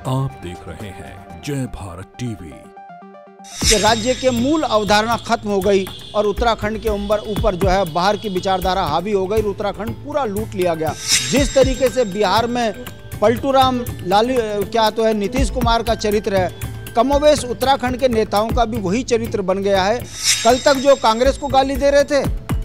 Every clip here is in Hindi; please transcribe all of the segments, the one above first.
आप देख रहे हैं जय भारत टीवी। कि राज्य के मूल अवधारणा खत्म हो गई और उत्तराखंड के ऊपर जो है बाहर की विचारधारा हावी हो गई। उत्तराखंड पूरा लूट लिया गया। जिस तरीके से बिहार में पलटू राम लालू क्या तो है नीतीश कुमार का चरित्र है, कमोवेश उत्तराखंड के नेताओं का भी वही चरित्र बन गया है। कल तक जो कांग्रेस को गाली दे रहे थे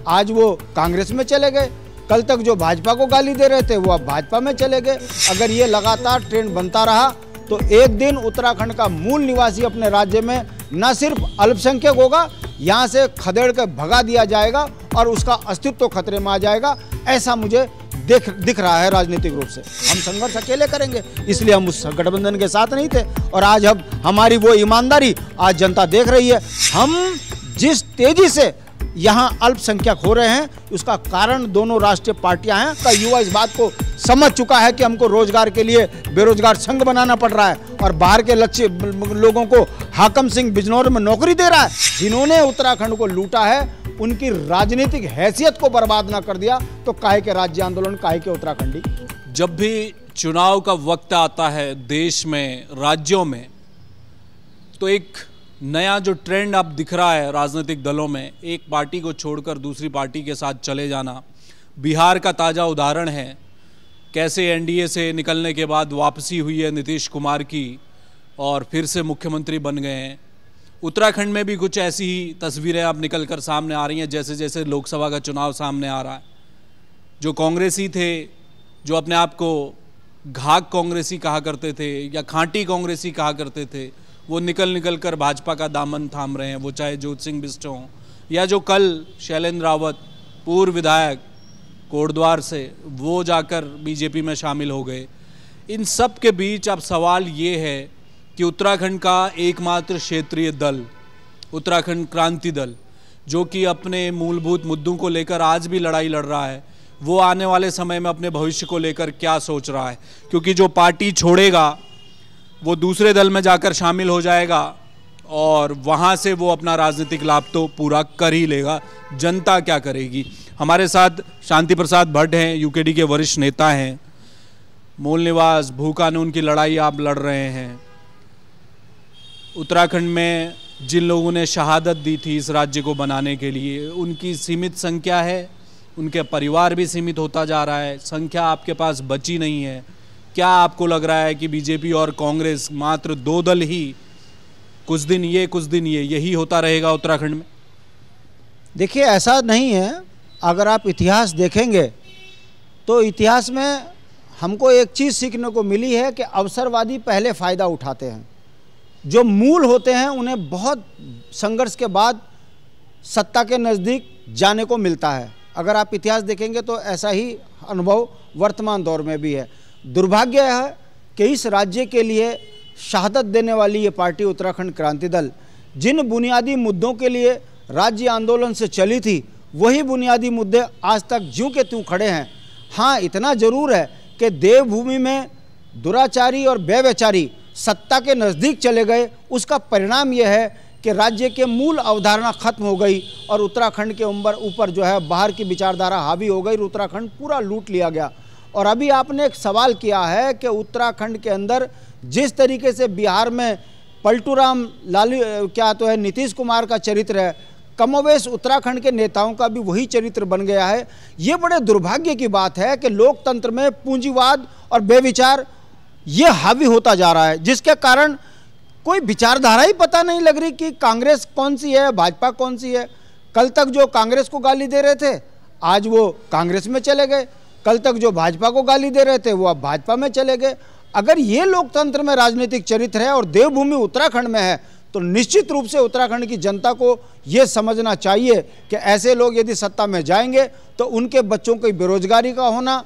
आज वो कांग्रेस में चले गए, कल तक जो भाजपा को गाली दे रहे थे वो अब भाजपा में चले गए। अगर ये लगातार ट्रेंड बनता रहा तो एक दिन उत्तराखंड का मूल निवासी अपने राज्य में न सिर्फ अल्पसंख्यक होगा, यहाँ से खदेड़ कर भगा दिया जाएगा और उसका अस्तित्व खतरे में आ जाएगा। ऐसा मुझे दिख रहा है राजनीतिक रूप से। हम संघर्ष अकेले करेंगे, इसलिए हम उस गठबंधन के साथ नहीं थे और आज अब हमारी वो ईमानदारी आज जनता देख रही है। हम जिस तेजी से यहाँ अल्पसंख्यक हो रहे हैं उसका कारण दोनों राष्ट्रीय पार्टियां हैं। का युवा इस बात को समझ चुका है कि हमको रोजगार के लिए बेरोजगार संघ बनाना पड़ रहा है और बाहर के लक्ष्य लोगों को हाकम सिंह बिजनौर में नौकरी दे रहा है। जिन्होंने उत्तराखंड को लूटा है उनकी राजनीतिक हैसियत को बर्बाद ना कर दिया तो काहे के राज्य आंदोलन, काहे के उत्तराखंडी। जब भी चुनाव का वक्त आता है देश में, राज्यों में, तो एक नया जो ट्रेंड अब दिख रहा है राजनीतिक दलों में, एक पार्टी को छोड़कर दूसरी पार्टी के साथ चले जाना। बिहार का ताज़ा उदाहरण है कैसे एनडीए से निकलने के बाद वापसी हुई है नीतीश कुमार की और फिर से मुख्यमंत्री बन गए हैं। उत्तराखंड में भी कुछ ऐसी ही तस्वीरें अब निकल कर सामने आ रही हैं जैसे जैसे लोकसभा का चुनाव सामने आ रहा है। जो कांग्रेसी थे, जो अपने आप को घाक कांग्रेसी कहा करते थे या खांटी कांग्रेसी कहा करते थे, वो निकल कर भाजपा का दामन थाम रहे हैं। वो चाहे ज्योति सिंह बिष्ट हों या जो कल शैलेंद्र रावत पूर्व विधायक कोटद्वार से वो जाकर बीजेपी में शामिल हो गए। इन सब के बीच अब सवाल ये है कि उत्तराखंड का एकमात्र क्षेत्रीय दल उत्तराखंड क्रांति दल, जो कि अपने मूलभूत मुद्दों को लेकर आज भी लड़ाई लड़ रहा है, वो आने वाले समय में अपने भविष्य को लेकर क्या सोच रहा है। क्योंकि जो पार्टी छोड़ेगा वो दूसरे दल में जाकर शामिल हो जाएगा और वहाँ से वो अपना राजनीतिक लाभ तो पूरा कर ही लेगा। जनता क्या करेगी। हमारे साथ शांति प्रसाद भट्ट हैं, यूकेडी के वरिष्ठ नेता हैं। मूल निवास भू कानून की लड़ाई आप लड़ रहे हैं। उत्तराखंड में जिन लोगों ने शहादत दी थी इस राज्य को बनाने के लिए, उनकी सीमित संख्या है, उनके परिवार भी सीमित होता जा रहा है, संख्या आपके पास बची नहीं है। क्या आपको लग रहा है कि बीजेपी और कांग्रेस मात्र दो दल ही कुछ दिन ये कुछ दिन ये यही होता रहेगा उत्तराखंड में? देखिए, ऐसा नहीं है। अगर आप इतिहास देखेंगे तो इतिहास में हमको एक चीज़ सीखने को मिली है कि अवसरवादी पहले फ़ायदा उठाते हैं। जो मूल होते हैं उन्हें बहुत संघर्ष के बाद सत्ता के नज़दीक जाने को मिलता है। अगर आप इतिहास देखेंगे तो ऐसा ही अनुभव वर्तमान दौर में भी है। दुर्भाग्य है कि इस राज्य के लिए शहादत देने वाली ये पार्टी उत्तराखंड क्रांति दल जिन बुनियादी मुद्दों के लिए राज्य आंदोलन से चली थी वही बुनियादी मुद्दे आज तक ज्यों के त्यों खड़े हैं। हाँ, इतना ज़रूर है कि देवभूमि में दुराचारी और व्यभिचारी सत्ता के नज़दीक चले गए। उसका परिणाम यह है कि राज्य के मूल अवधारणा खत्म हो गई और उत्तराखंड के ऊपर जो है बाहर की विचारधारा हावी हो गई। उत्तराखंड पूरा लूट लिया गया। और अभी आपने एक सवाल किया है कि उत्तराखंड के अंदर जिस तरीके से बिहार में पलटू राम लालू क्या तो है नीतीश कुमार का चरित्र है, कमोवेश उत्तराखंड के नेताओं का भी वही चरित्र बन गया है। ये बड़े दुर्भाग्य की बात है कि लोकतंत्र में पूंजीवाद और बेविचार ये हावी होता जा रहा है, जिसके कारण कोई विचारधारा ही पता नहीं लग रही कि कांग्रेस कौन सी है, भाजपा कौन सी है। कल तक जो कांग्रेस को गाली दे रहे थे आज वो कांग्रेस में चले गए, कल तक जो भाजपा को गाली दे रहे थे वो अब भाजपा में चले गए। अगर ये लोकतंत्र में राजनीतिक चरित्र है और देवभूमि उत्तराखंड में है तो निश्चित रूप से उत्तराखंड की जनता को ये समझना चाहिए कि ऐसे लोग यदि सत्ता में जाएंगे तो उनके बच्चों की बेरोजगारी का होना,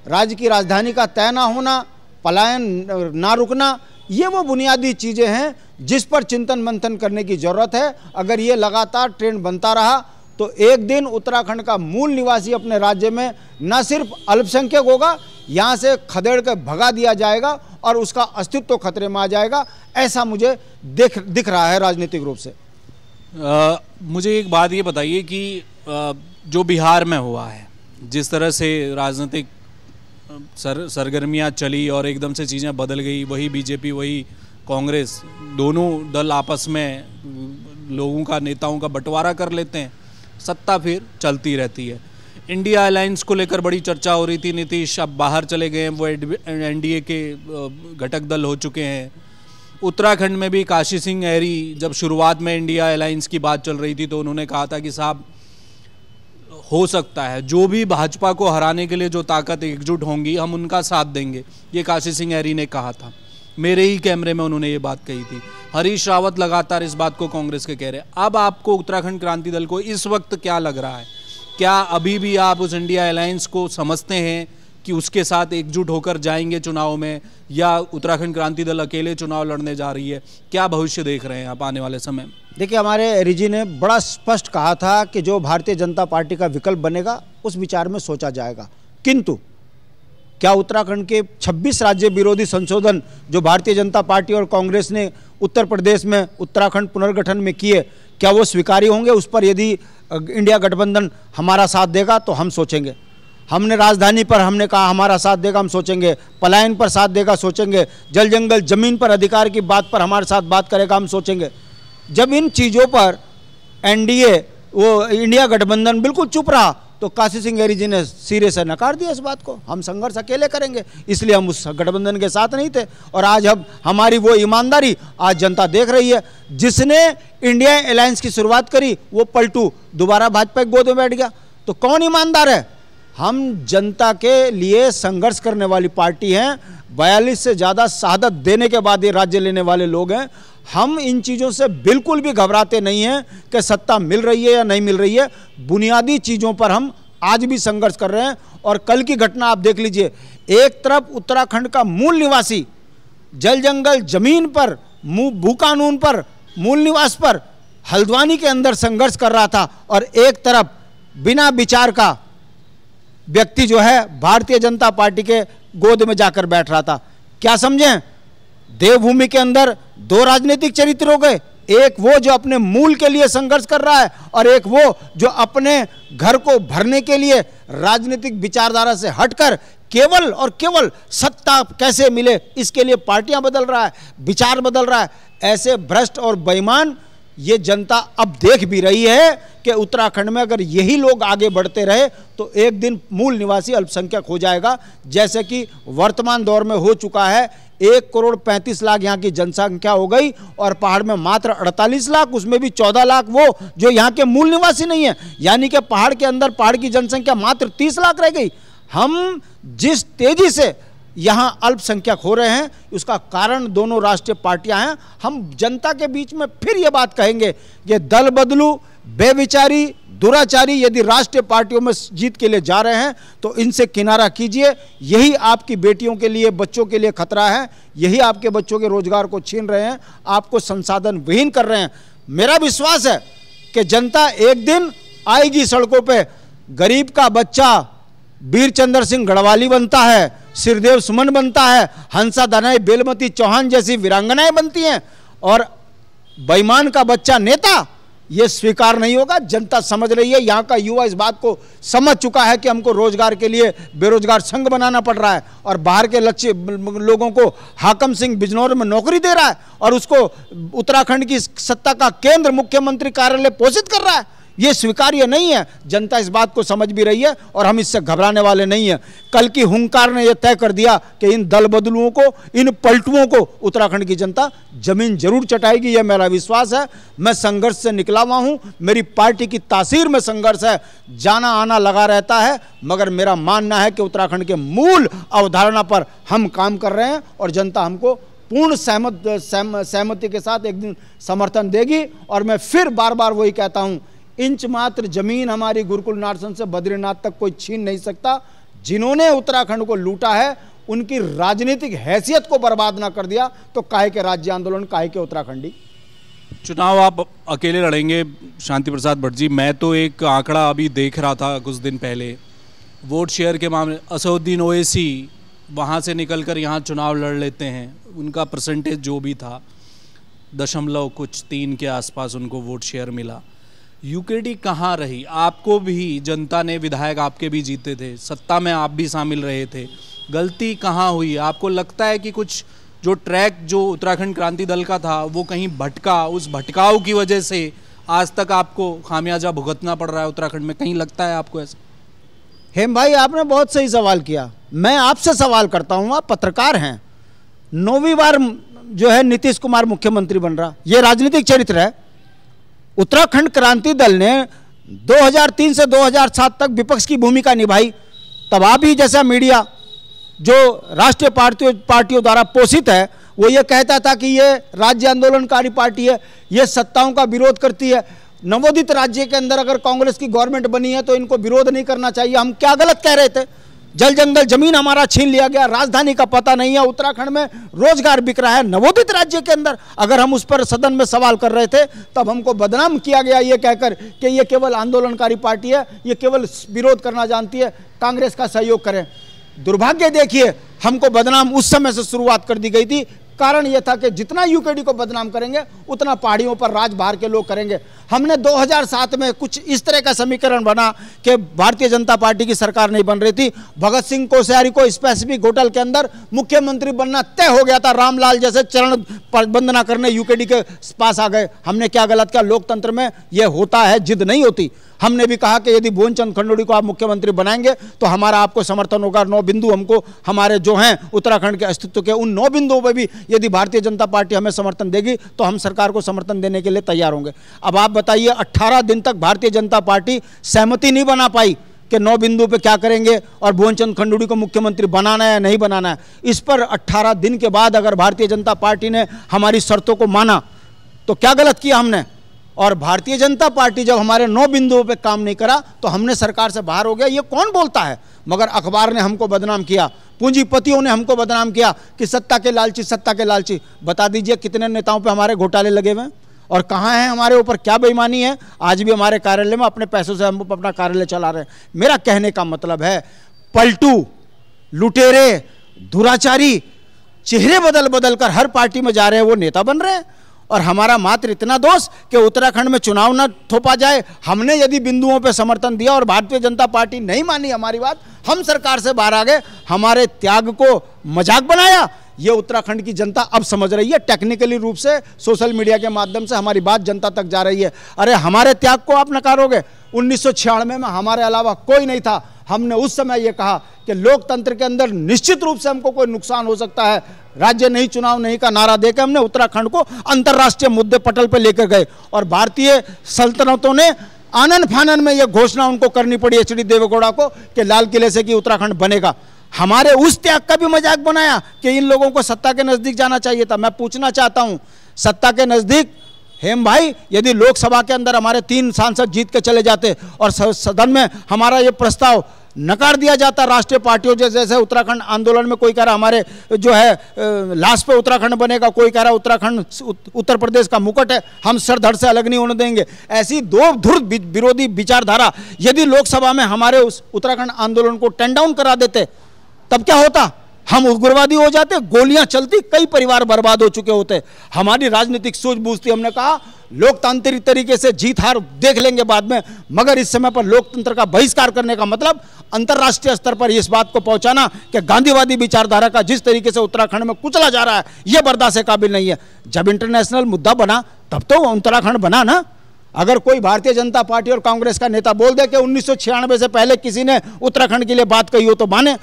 राज्य की राजधानी का तय ना होना, पलायन ना रुकना, ये वो बुनियादी चीज़ें हैं जिस पर चिंतन मंथन करने की ज़रूरत है। अगर ये लगातार ट्रेंड बनता रहा तो एक दिन उत्तराखंड का मूल निवासी अपने राज्य में न सिर्फ अल्पसंख्यक होगा, यहाँ से खदेड़ कर भगा दिया जाएगा और उसका अस्तित्व खतरे में आ जाएगा। ऐसा मुझे दिख रहा है राजनीतिक रूप से। मुझे एक बात ये बताइए कि जो बिहार में हुआ है, जिस तरह से राजनीतिक सरगर्मियाँ चली और एकदम से चीज़ें बदल गई, वही बीजेपी वही कांग्रेस, दोनों दल आपस में लोगों का, नेताओं का बंटवारा कर लेते हैं, सत्ता फिर चलती रहती है। इंडिया अलायंस को लेकर बड़ी चर्चा हो रही थी, नीतीश अब बाहर चले गए हैं, वो एनडीए के घटक दल हो चुके हैं। उत्तराखंड में भी काशी सिंह एरी, जब शुरुआत में इंडिया अलायंस की बात चल रही थी तो उन्होंने कहा था कि साहब हो सकता है जो भी भाजपा को हराने के लिए जो ताकत एकजुट होंगी हम उनका साथ देंगे, ये काशी सिंह एरी ने कहा था। मेरे ही कैमरे में उन्होंने ये बात कही थी। हरीश रावत लगातार इस बात को कांग्रेस के कह रहे हैं। अब आपको उत्तराखंड क्रांति दल को इस वक्त क्या लग रहा है? क्या अभी भी आप उस इंडिया अलायंस को समझते हैं कि उसके साथ एकजुट होकर जाएंगे चुनाव में, या उत्तराखंड क्रांति दल अकेले चुनाव लड़ने जा रही है? क्या भविष्य देख रहे हैं आप आने वाले समय में? देखिए, हमारे एरीजी ने बड़ा स्पष्ट कहा था कि जो भारतीय जनता पार्टी का विकल्प बनेगा उस विचार में सोचा जाएगा। किंतु क्या उत्तराखंड के 26 राज्य विरोधी संशोधन जो भारतीय जनता पार्टी और कांग्रेस ने उत्तर प्रदेश में उत्तराखंड पुनर्गठन में किए, क्या वो स्वीकार्य होंगे? उस पर यदि इंडिया गठबंधन हमारा साथ देगा तो हम सोचेंगे। हमने राजधानी पर हमने कहा हमारा साथ देगा, हम सोचेंगे। पलायन पर साथ देगा, सोचेंगे। जल जंगल जमीन पर अधिकार की बात पर हमारे साथ बात करेगा, हम सोचेंगे। जब इन चीज़ों पर एनडीए, वो इंडिया गठबंधन बिल्कुल चुप रहा तो काशी सिंह एरी जी ने सिरे से नकार दिया इस बात को। हम संघर्ष अकेले करेंगे, इसलिए हम उस गठबंधन के साथ नहीं थे। और आज हम हमारी वो ईमानदारी आज जनता देख रही है। जिसने इंडिया अलायंस की शुरुआत करी वो पलटू दोबारा भाजपा की गोद में बैठ गया, तो कौन ईमानदार है? हम जनता के लिए संघर्ष करने वाली पार्टी हैं। 42 से ज़्यादा शहादत देने के बाद ये राज्य लेने वाले लोग हैं। हम इन चीज़ों से बिल्कुल भी घबराते नहीं हैं कि सत्ता मिल रही है या नहीं मिल रही है। बुनियादी चीज़ों पर हम आज भी संघर्ष कर रहे हैं। और कल की घटना आप देख लीजिए, एक तरफ उत्तराखंड का मूल निवासी जल जंगल जमीन पर, भू कानून पर, मूल निवास पर हल्द्वानी के अंदर संघर्ष कर रहा था, और एक तरफ बिना विचार का व्यक्ति जो है भारतीय जनता पार्टी के गोद में जाकर बैठ रहा था। क्या समझें? देवभूमि के अंदर दो राजनीतिक चरित्र हो गए। एक वो जो अपने मूल के लिए संघर्ष कर रहा है, और एक वो जो अपने घर को भरने के लिए राजनीतिक विचारधारा से हटकर केवल और केवल सत्ता कैसे मिले इसके लिए पार्टियां बदल रहा है, विचार बदल रहा है। ऐसे भ्रष्ट और बेईमान ये जनता अब देख भी रही है कि उत्तराखंड में अगर यही लोग आगे बढ़ते रहे तो एक दिन मूल निवासी अल्पसंख्यक हो जाएगा, जैसे कि वर्तमान दौर में हो चुका है। 1,35,00,000 यहाँ की जनसंख्या हो गई, और पहाड़ में मात्र 48 लाख, उसमें भी 14 लाख वो जो यहाँ के मूल निवासी नहीं है। यानी कि पहाड़ के अंदर पहाड़ की जनसंख्या मात्र 30 लाख रह गई। हम जिस तेजी से यहाँ अल्पसंख्यक हो रहे हैं उसका कारण दोनों राष्ट्रीय पार्टियां हैं। हम जनता के बीच में फिर ये बात कहेंगे, ये दल बदलू, बेविचारी, दुराचारी यदि राष्ट्रीय पार्टियों में जीत के लिए जा रहे हैं तो इनसे किनारा कीजिए। यही आपकी बेटियों के लिए, बच्चों के लिए खतरा है। यही आपके बच्चों के रोजगार को छीन रहे हैं, आपको संसाधन विहीन कर रहे हैं। मेरा विश्वास है कि जनता एक दिन आएगी सड़कों पे। गरीब का बच्चा वीरचंद्र सिंह गढ़वाली बनता है, सिरदेव सुमन बनता है, हंसा दनाई बेलमती चौहान जैसी वीरांगनाएं बनती हैं, और बेईमान का बच्चा नेता, ये स्वीकार नहीं होगा। जनता समझ रही है, यहाँ का युवा इस बात को समझ चुका है कि हमको रोजगार के लिए बेरोजगार संघ बनाना पड़ रहा है, और बाहर के लक्ष्य लोगों को हाकम सिंह बिजनौर में नौकरी दे रहा है, और उसको उत्तराखंड की सत्ता का केंद्र मुख्यमंत्री कार्यालय पोषित कर रहा है। ये स्वीकार्य नहीं है। जनता इस बात को समझ भी रही है, और हम इससे घबराने वाले नहीं हैं। कल की हुंकार ने यह तय कर दिया कि इन दल बदलुओं को, इन पलटुओं को उत्तराखंड की जनता जमीन जरूर चटाएगी, यह मेरा विश्वास है। मैं संघर्ष से निकला हुआ हूं, मेरी पार्टी की तासीर में संघर्ष है, जाना आना लगा रहता है, मगर मेरा मानना है कि उत्तराखंड के मूल अवधारणा पर हम काम कर रहे हैं, और जनता हमको पूर्ण सहमति के साथ एक दिन समर्थन देगी। और मैं फिर बार बार वही कहता हूं, इंच मात्र जमीन हमारी गुरुकुल नारसन से बद्रीनाथ तक कोई छीन नहीं सकता। जिन्होंने उत्तराखंड को लूटा है उनकी राजनीतिक हैसियत को बर्बाद ना कर दिया तो काहे के राज्य आंदोलन, काहे के उत्तराखंडी। चुनाव आप अकेले लड़ेंगे शांति प्रसाद भट्ट जी। मैं तो एक आंकड़ा अभी देख रहा था कुछ दिन पहले, वोट शेयर के मामले, असदुद्दीन ओवैसी वहाँ से निकलकर यहाँ चुनाव लड़ लेते हैं, उनका परसेंटेज जो भी था 0.3 के आसपास उनको वोट शेयर मिला। यूकेडी कहाँ रही? आपको भी जनता ने, विधायक आपके भी जीते थे, सत्ता में आप भी शामिल रहे थे, गलती कहाँ हुई? आपको लगता है कि कुछ जो ट्रैक जो उत्तराखंड क्रांति दल का था वो कहीं भटका, उस भटकाव की वजह से आज तक आपको खामियाजा भुगतना पड़ रहा है उत्तराखंड में? कहीं लगता है आपको ऐसा? हेम भाई, आपने बहुत सही सवाल किया। मैं आपसे सवाल करता हूँ, आप पत्रकार हैं, 9वीं बार जो है नीतीश कुमार मुख्यमंत्री बन रहा, ये राजनीतिक चरित्र है। उत्तराखंड क्रांति दल ने 2003 से 2007 तक विपक्ष की भूमिका निभाई। तब आप ही जैसा मीडिया जो राष्ट्रीय पार्टियों द्वारा पोषित है, वो ये कहता था कि ये राज्य आंदोलनकारी पार्टी है, ये सत्ताओं का विरोध करती है। नवोदित राज्य के अंदर अगर कांग्रेस की गवर्नमेंट बनी है तो इनको विरोध नहीं करना चाहिए। हम क्या गलत कह रहे थे? जल जंगल जमीन हमारा छीन लिया गया, राजधानी का पता नहीं है, उत्तराखंड में रोजगार बिक रहा है, नवोदित राज्य के अंदर अगर हम उस पर सदन में सवाल कर रहे थे तब हमको बदनाम किया गया ये कहकर कि ये केवल आंदोलनकारी पार्टी है, ये केवल विरोध करना जानती है, कांग्रेस का सहयोग करें। दुर्भाग्य देखिए, हमको बदनाम उस समय से शुरुआत कर दी गई थी। कारण यह था कि जितना यूकेडी को बदनाम करेंगे उतना पहाड़ियों पर राज बाहर के लोग करेंगे। हमने 2007 में कुछ इस तरह का समीकरण बना कि भारतीय जनता पार्टी की सरकार नहीं बन रही थी, भगत सिंह कोश्यारी को स्पेसिफिक होटल के अंदर मुख्यमंत्री बनना तय हो गया था। रामलाल जैसे चरण वंदना करने यूकेडी के पास आ गए। हमने क्या गलत किया? लोकतंत्र में यह होता है, जिद नहीं होती। हमने भी कहा कि यदि भुवनचंद खंडूड़ी को आप मुख्यमंत्री बनाएंगे तो हमारा आपको समर्थन होगा। 9 बिंदु हमको हमारे जो हैं उत्तराखंड के अस्तित्व के, उन 9 बिंदुओं पर भी यदि भारतीय जनता पार्टी हमें समर्थन देगी तो हम सरकार को समर्थन देने के लिए तैयार होंगे। अब आप बताइए, 18 दिन तक भारतीय जनता पार्टी सहमति नहीं बना पाई कि 9 बिंदु पे क्या करेंगे और भुवनचंद खंडूड़ी को मुख्यमंत्री बनाना है या नहीं बनाना है। इस पर 18 दिन के बाद अगर भारतीय जनता पार्टी ने हमारी शर्तों को माना तो क्या गलत किया हमने? और भारतीय जनता पार्टी जब हमारे 9 बिंदुओं पे काम नहीं करा तो हमने सरकार से बाहर हो गया। ये कौन बोलता है? मगर अखबार ने हमको बदनाम किया, पूंजीपतियों ने हमको बदनाम किया कि सत्ता के लालची, सत्ता के लालची। बता दीजिए कितने नेताओं पे हमारे घोटाले लगे हुए हैं और कहाँ हैं हमारे ऊपर क्या बेईमानी है? आज भी हमारे कार्यालय में अपने पैसों से हम अपना कार्यालय चला रहे हैं। मेरा कहने का मतलब है, पलटू, लुटेरे, दुराचारी चेहरे बदल बदल कर हर पार्टी में जा रहे हैं, वो नेता बन रहे हैं। और हमारा मात्र इतना दोष कि उत्तराखंड में चुनाव न थोपा जाए। हमने यदि बिंदुओं पे समर्थन दिया और भारतीय जनता पार्टी नहीं मानी हमारी बात, हम सरकार से बाहर आ गए, हमारे त्याग को मजाक बनाया। ये उत्तराखंड की जनता अब समझ रही है, टेक्निकली रूप से सोशल मीडिया के माध्यम से हमारी बात जनता तक जा रही है। अरे हमारे त्याग को आप नकारोगे? 1996 में हमारे अलावा कोई नहीं था। हमने उस समय ये कहा कि लोकतंत्र के अंदर निश्चित रूप से हमको कोई नुकसान हो सकता है। राज्य नहीं, चुनाव नहीं का नारा देकर हमने उत्तराखंड को अंतर्राष्ट्रीय मुद्दे पटल पर लेकर गए और भारतीय सल्तनतों ने आनन फानन में यह घोषणा उनको करनी पड़ी एचडी देवेगौड़ा को कि लाल किले से कि उत्तराखंड बनेगा। हमारे उस त्याग का भी मजाक बनाया कि इन लोगों को सत्ता के नजदीक जाना चाहिए था। मैं पूछना चाहता हूं, सत्ता के नजदीक हेम भाई, यदि लोकसभा के अंदर हमारे 3 सांसद जीत के चले जाते और सदन में हमारा ये प्रस्ताव नकार दिया जाता राष्ट्रीय पार्टियों जैसे उत्तराखंड आंदोलन में कोई कह रहा हमारे जो है लाश पे उत्तराखंड बनेगा, कोई कह रहा उत्तराखंड उत्तर प्रदेश का मुकुट है, हम सर धड़ से अलग नहीं होने देंगे। ऐसी 2 धुर विरोधी विचारधारा यदि लोकसभा में हमारे उस उत्तराखंड आंदोलन को टेन डाउन करा देते तब क्या होता? हम उग्रवादी हो जाते, गोलियां चलती, कई परिवार बर्बाद हो चुके होते। हमारी राजनीतिक सूझबूझ थी, हमने कहा लोकतांत्रिक तरीके से जीत हार देख लेंगे बाद में, मगर इस समय पर लोकतंत्र का बहिष्कार करने का मतलब अंतर्राष्ट्रीय स्तर पर इस बात को पहुंचाना कि गांधीवादी विचारधारा का जिस तरीके से उत्तराखंड में कुचला जा रहा है यह बर्दाश्त के काबिल नहीं है। जब इंटरनेशनल मुद्दा बना तब तो उत्तराखंड बना ना। अगर कोई भारतीय जनता पार्टी और कांग्रेस का नेता बोल दे कि 1996 से पहले किसी ने उत्तराखंड के लिए बात कही हो तो माने।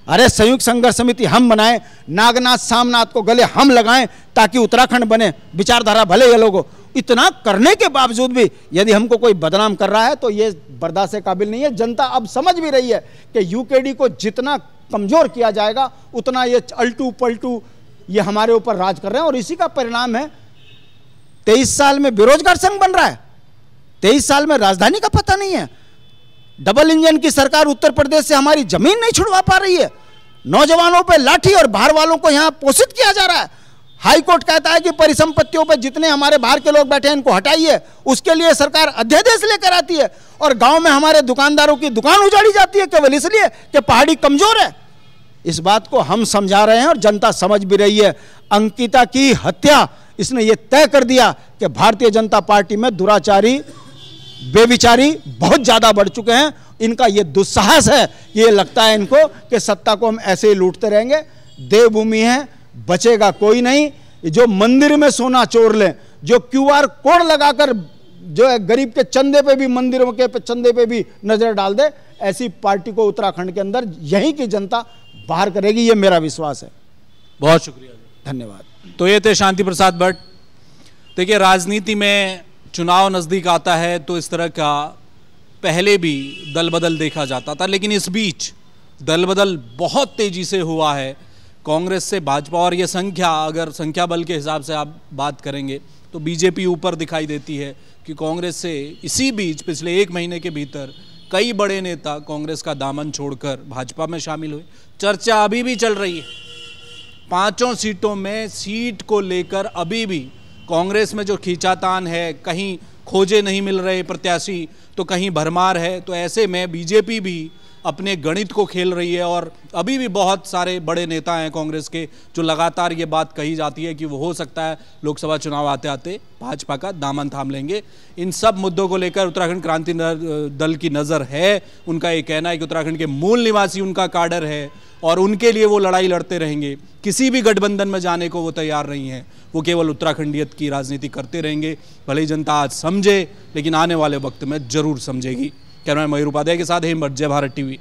अरे संयुक्त संघर्ष समिति हम बनाएं, नागनाथ सामनाथ को गले हम लगाएं ताकि उत्तराखंड बने, विचारधारा भले ये लोगों। इतना करने के बावजूद भी यदि हमको कोई बदनाम कर रहा है तो ये बर्दाश्त के काबिल नहीं है। जनता अब समझ भी रही है कि यूकेडी को जितना कमजोर किया जाएगा उतना ये अल्टू पलटू ये हमारे ऊपर राज कर रहे हैं। और इसी का परिणाम है 23 साल में बेरोजगार संघ बन रहा है, 23 साल में राजधानी का पता नहीं है, डबल इंजन की सरकार उत्तर प्रदेश से हमारी जमीन नहीं छुड़वा पा रही है, नौजवानों पे लाठी और बाहर वालों को यहां पोषित किया जा रहा है। हाई कोर्ट कहता है कि परिसंपत्तियों पे जितने हमारे बाहर के लोग बैठे हैं इनको हटाइए, उसके लिए सरकार अध्यादेश लेकर आती है और गांव में हमारे दुकानदारों की दुकान उजाड़ी जाती है केवल इसलिए कि पहाड़ी कमजोर है। इस बात को हम समझा रहे हैं और जनता समझ भी रही है। अंकिता की हत्या इसने ये तय कर दिया कि भारतीय जनता पार्टी में दुराचारी बेविचारी बहुत ज्यादा बढ़ चुके हैं इनका ये दुस्साहस है, ये लगता है इनको कि सत्ता को हम ऐसे ही लूटते रहेंगे। देवभूमि है, बचेगा कोई नहीं। जो मंदिर में सोना चोर लें, जो QR कोड लगाकर जो है गरीब के चंदे पे भी, मंदिरों के चंदे पे भी नजर डाल दे, ऐसी पार्टी को उत्तराखंड के अंदर यहीं की जनता बाहर करेगी, ये मेरा विश्वास है। बहुत शुक्रिया, धन्यवाद। तो ये थे शांति प्रसाद भट्ट। देखिए, राजनीति में चुनाव नज़दीक आता है तो इस तरह का पहले भी दल बदल देखा जाता था, लेकिन इस बीच दल बदल बहुत तेजी से हुआ है कांग्रेस से भाजपा। और ये संख्या, अगर संख्या बल के हिसाब से आप बात करेंगे तो बीजेपी ऊपर दिखाई देती है कि कांग्रेस से इसी बीच पिछले 1 महीने के भीतर कई बड़े नेता कांग्रेस का दामन छोड़कर भाजपा में शामिल हुए। चर्चा अभी भी चल रही है, 5 सीटों में सीट को लेकर अभी भी कांग्रेस में जो खींचातान है, कहीं खोजे नहीं मिल रहे प्रत्याशी तो कहीं भरमार है। तो ऐसे में बीजेपी भी अपने गणित को खेल रही है और अभी भी बहुत सारे बड़े नेता हैं कांग्रेस के जो लगातार ये बात कही जाती है कि वो हो सकता है लोकसभा चुनाव आते आते भाजपा का दामन थाम लेंगे। इन सब मुद्दों को लेकर उत्तराखंड क्रांति दल की नज़र है। उनका ये कहना है कि उत्तराखंड के मूल निवासी उनका काडर है और उनके लिए वो लड़ाई लड़ते रहेंगे। किसी भी गठबंधन में जाने को वो तैयार नहीं है, वो केवल उत्तराखंडियत की राजनीति करते रहेंगे। भले ही जनता आज समझे, लेकिन आने वाले वक्त में जरूर समझेगी। कैमरामैन मयूर उपाध्याय के साथ हेमभट्ट, जय भारत टीवी।